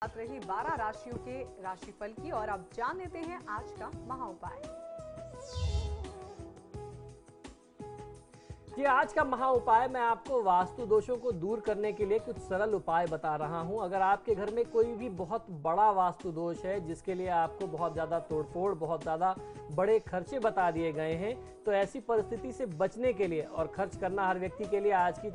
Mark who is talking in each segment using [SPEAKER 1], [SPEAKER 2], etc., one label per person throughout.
[SPEAKER 1] बात रही 12 राशियों के राशिफल की और अब जान लेते हैं आज का महा उपाय।
[SPEAKER 2] जी, आज का महा उपाय मैं आपको वास्तु दोषों को दूर करने के लिए कुछ सरल उपाय बता रहा हूं। अगर आपके घर में कोई भी बहुत बड़ा वास्तु दोष है जिसके लिए आपको बहुत ज़्यादा तोड़फोड़, बहुत ज़्यादा बड़े खर्चे बता दिए गए हैं, तो ऐसी परिस्थिति से बचने के लिए, और खर्च करना हर व्यक्ति के लिए आज की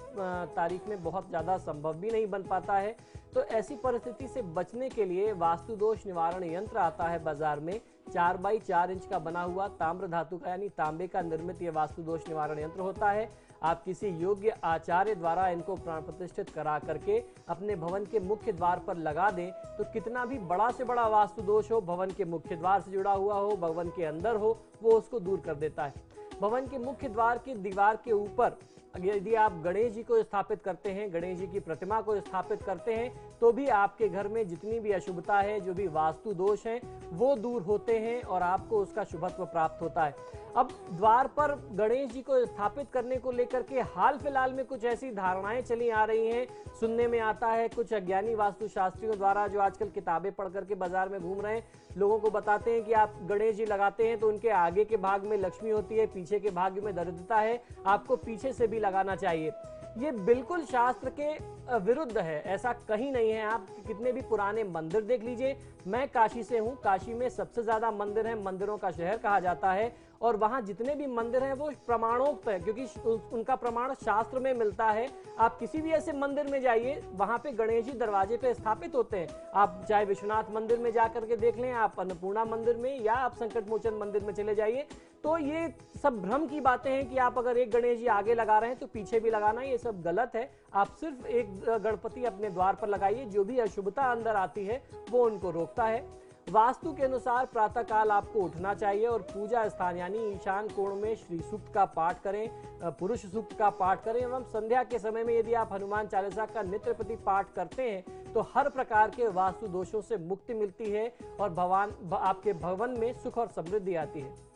[SPEAKER 2] तारीख में बहुत ज़्यादा संभव भी नहीं बन पाता है, तो ऐसी परिस्थिति से बचने के लिए वास्तु दोष निवारण यंत्र आता है बाजार में। 4 बाई 4 इंच का बना हुआ ताम्र धातु का यानी तांबे का निर्मित ये वास्तु दोष निवारण यंत्र होता है। आप किसी योग्य आचार्य द्वारा इनको प्राण प्रतिष्ठित करा करके अपने भवन के मुख्य द्वार पर लगा दें, तो कितना भी बड़ा से बड़ा वास्तु दोष हो, भवन के मुख्य द्वार से जुड़ा हुआ हो, भवन के अंदर हो, वो उसको दूर कर देता है। भवन के मुख्य द्वार की दीवार के ऊपर यदि आप गणेश जी को स्थापित करते हैं, गणेश जी की प्रतिमा को स्थापित करते हैं, तो भी आपके घर में जितनी भी अशुभता है, जो भी वास्तु दोष हैं, वो दूर होते हैं और आपको उसका शुभत्व प्राप्त होता है। अब द्वार पर गणेश जी को स्थापित करने को लेकर के हाल फिलहाल में कुछ ऐसी धारणाएं चली आ रही हैं, सुनने में आता है कुछ अज्ञानी वास्तुशास्त्रियों द्वारा, जो आजकल किताबें पढ़ करके बाजार में घूम रहे हैं, लोगों को बताते हैं कि आप गणेश जी लगाते हैं तो उनके आगे के भाग में लक्ष्मी होती है, पीछे के भाग में दरिद्रता है, आपको पीछे से भी लगाना चाहिए। ये बिल्कुल शास्त्र के विरुद्ध है, ऐसा कहीं नहीं है। आप कितने भी पुराने मंदिर देख लीजिए। मैं काशी से हूँ, काशी में सबसे ज्यादा मंदिर है, मंदिरों का शहर कहा जाता है, और वहां जितने भी मंदिर हैं वो प्रमाणोक्त है, क्योंकि उनका प्रमाण शास्त्र में मिलता है। आप किसी भी ऐसे मंदिर में जाइए, वहां पे गणेश जी दरवाजे पे स्थापित होते हैं। आप चाहे विश्वनाथ मंदिर में जाकर के देख लें, आप अन्नपूर्णा मंदिर में, या आप संकट मोचन मंदिर में चले जाइए, तो ये सब भ्रम की बातें हैं कि आप अगर एक गणेश जी आगे लगा रहे हैं तो पीछे भी लगाना, ये सब गलत है। आप सिर्फ एक गणपति अपने द्वार पर लगाइए, जो भी अशुभता अंदर आती है वो उनको रोकता है। वास्तु के अनुसार प्रातः काल आपको उठना चाहिए और पूजा स्थान यानी ईशान कोण में श्री सूक्त का पाठ करें, पुरुष सूक्त का पाठ करें, एवं संध्या के समय में यदि आप हनुमान चालीसा का नित्य प्रति पाठ करते हैं तो हर प्रकार के वास्तु दोषों से मुक्ति मिलती है और आपके भवन में सुख और समृद्धि आती है।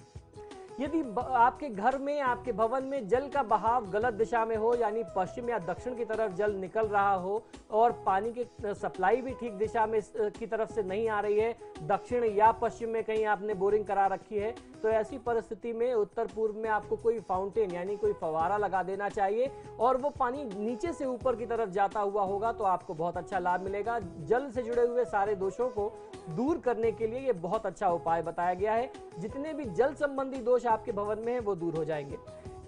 [SPEAKER 2] यदि आपके घर में, आपके भवन में जल का बहाव गलत दिशा में हो, यानी पश्चिम या दक्षिण की तरफ जल निकल रहा हो और पानी की सप्लाई भी ठीक दिशा में की तरफ से नहीं आ रही है, दक्षिण या पश्चिम में कहीं आपने बोरिंग करा रखी है, तो ऐसी परिस्थिति में उत्तर पूर्व में आपको कोई फाउंटेन यानी कोई फवारा लगा देना चाहिए, और वो पानी नीचे से ऊपर की तरफ जाता हुआ होगा तो आपको बहुत अच्छा लाभ मिलेगा। जल से जुड़े हुए सारे दोषों को दूर करने के लिए ये बहुत अच्छा उपाय बताया गया है। जितने भी जल संबंधी दोष आपके भवन में है वो दूर हो जाएंगे।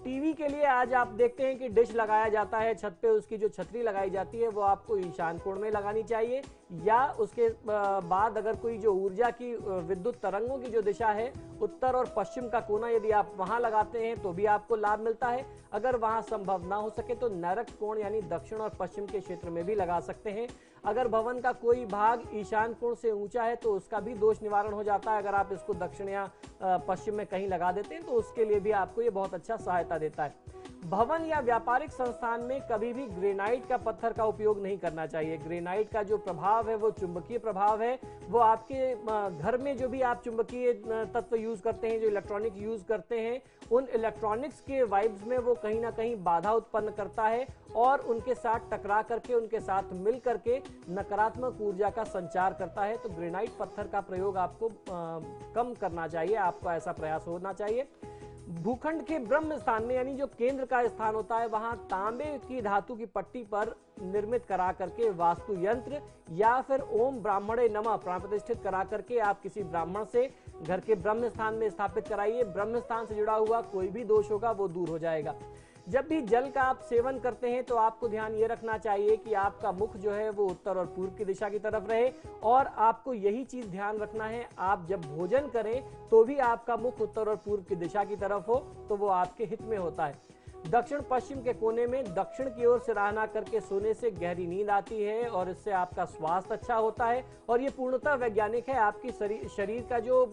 [SPEAKER 2] टीवी के लिए आज आप देखते हैं कि डिश लगाया जाता है छत पे, उसकी जो छतरी लगाई जाती है वो आपको ईशान कोण में लगानी चाहिए, या उसके बाद अगर कोई जो ऊर्जा की विद्युत तरंगों की जो दिशा है, उत्तर और पश्चिम का कोना, यदि आप वहां लगाते हैं तो भी आपको लाभ मिलता है। अगर वहां संभव ना हो सके तो नैऋत्य कोण यानी दक्षिण और पश्चिम के क्षेत्र में भी लगा सकते हैं। अगर भवन का कोई भाग ईशान कोण से ऊंचा है तो उसका भी दोष निवारण हो जाता है। अगर आप इसको दक्षिण या पश्चिम में कहीं लगा देते हैं तो उसके लिए भी आपको ये बहुत अच्छा सहायता देता है। भवन या व्यापारिक संस्थान में कभी भी ग्रेनाइट का पत्थर का उपयोग नहीं करना चाहिए। ग्रेनाइट का जो प्रभाव है वो चुंबकीय प्रभाव है, वो आपके घर में जो भी आप चुंबकीय तत्व यूज करते हैं, जो इलेक्ट्रॉनिक यूज करते हैं, उन इलेक्ट्रॉनिक्स के वाइब्स में वो कहीं ना कहीं बाधा उत्पन्न करता है और उनके साथ टकरा करके, उनके साथ मिल करके नकारात्मक ऊर्जा का संचार करता है। तो ग्रेनाइट पत्थर का प्रयोग आपको कम करना चाहिए, आपका ऐसा प्रयास होना चाहिए। भूखंड के ब्रह्म स्थान में यानी जो केंद्र का स्थान होता है, वहां तांबे की धातु की पट्टी पर निर्मित करा करके वास्तु यंत्र या फिर ओम ब्राह्मणे नमः प्राण प्रतिष्ठित करा करके आप किसी ब्राह्मण से घर के ब्रह्म स्थान में स्थापित कराइए। ब्रह्म स्थान से जुड़ा हुआ कोई भी दोष होगा वो दूर हो जाएगा। जब भी जल का आप सेवन करते हैं तो आपको ध्यान ये रखना चाहिए कि आपका मुख जो है वो उत्तर और पूर्व की दिशा की तरफ रहे, और आपको यही चीज ध्यान रखना है, आप जब भोजन करें तो भी आपका मुख उत्तर और पूर्व की दिशा की तरफ हो, तो वो आपके हित में होता है। दक्षिण पश्चिम के कोने में दक्षिण की ओर सिरहाना करके सोने से गहरी नींद आती है और इससे आपका स्वास्थ्य अच्छा होता है, और ये पूर्णतः वैज्ञानिक है। आपकी शरीर का जो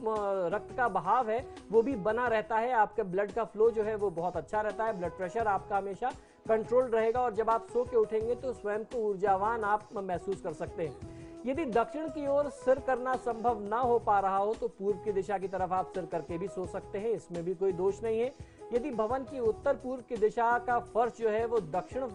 [SPEAKER 2] रक्त का बहाव है वो भी बना रहता है, आपके ब्लड का फ्लो जो है वो बहुत अच्छा रहता है, ब्लड प्रेशर आपका हमेशा कंट्रोल रहेगा, और जब आप सो के उठेंगे तो स्वयं को ऊर्जावान आप महसूस कर सकते हैं। यदि दक्षिण की ओर सिर करना संभव ना हो पा रहा हो तो पूर्व की दिशा की तरफ आप सिर करके भी सो सकते हैं, इसमें भी कोई दोष नहीं है। यदि भवन की उत्तर पूर्व की दिशा का फर्श जो है वो दक्षिण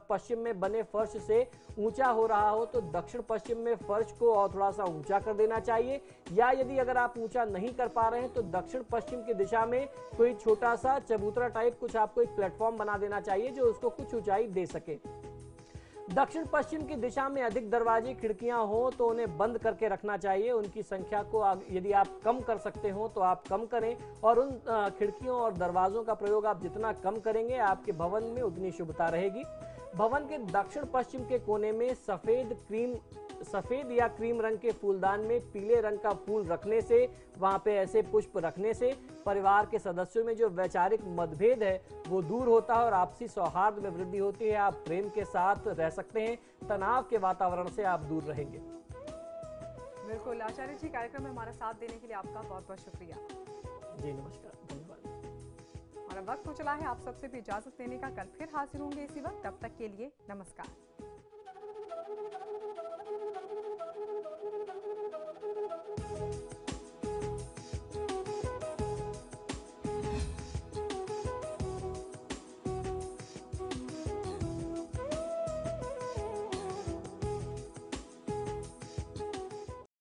[SPEAKER 2] पश्चिम में बने फर्श से ऊंचा हो रहा हो तो दक्षिण पश्चिम में फर्श को और थोड़ा सा ऊंचा कर देना चाहिए, या यदि अगर आप ऊंचा नहीं कर पा रहे हैं तो दक्षिण पश्चिम की दिशा में कोई छोटा सा चबूतरा टाइप कुछ आपको एक प्लेटफॉर्म बना देना चाहिए जो उसको कुछ ऊंचाई दे सके। दक्षिण पश्चिम की दिशा में अधिक दरवाजे खिड़कियां हो तो उन्हें बंद करके रखना चाहिए। उनकी संख्या को यदि आप कम कर सकते हो तो आप कम करें, और उन खिड़कियों और दरवाजों का प्रयोग आप जितना कम करेंगे आपके भवन में उतनी शुभता रहेगी। भवन के दक्षिण पश्चिम के कोने में सफेद या क्रीम रंग के फूलदान में पीले रंग का फूल रखने से, वहां पे ऐसे पुष्प रखने से परिवार के सदस्यों में जो वैचारिक मतभेद है वो दूर होता है और आपसी सौहार्द में वृद्धि होती है। आप प्रेम के साथ रह सकते हैं, तनाव के वातावरण से आप दूर रहेंगे।
[SPEAKER 1] बिल्कुल आचार्य जी, कार्यक्रम में हमारा साथ देने के लिए आपका बहुत बहुत शुक्रिया।
[SPEAKER 2] जी नमस्कार, धन्यवाद।
[SPEAKER 1] और अब वक्त हो चला है आप सबसे भी इजाजत लेने का। कल फिर हाजिर होंगे इसी वक्त, तब तक के लिए नमस्कार।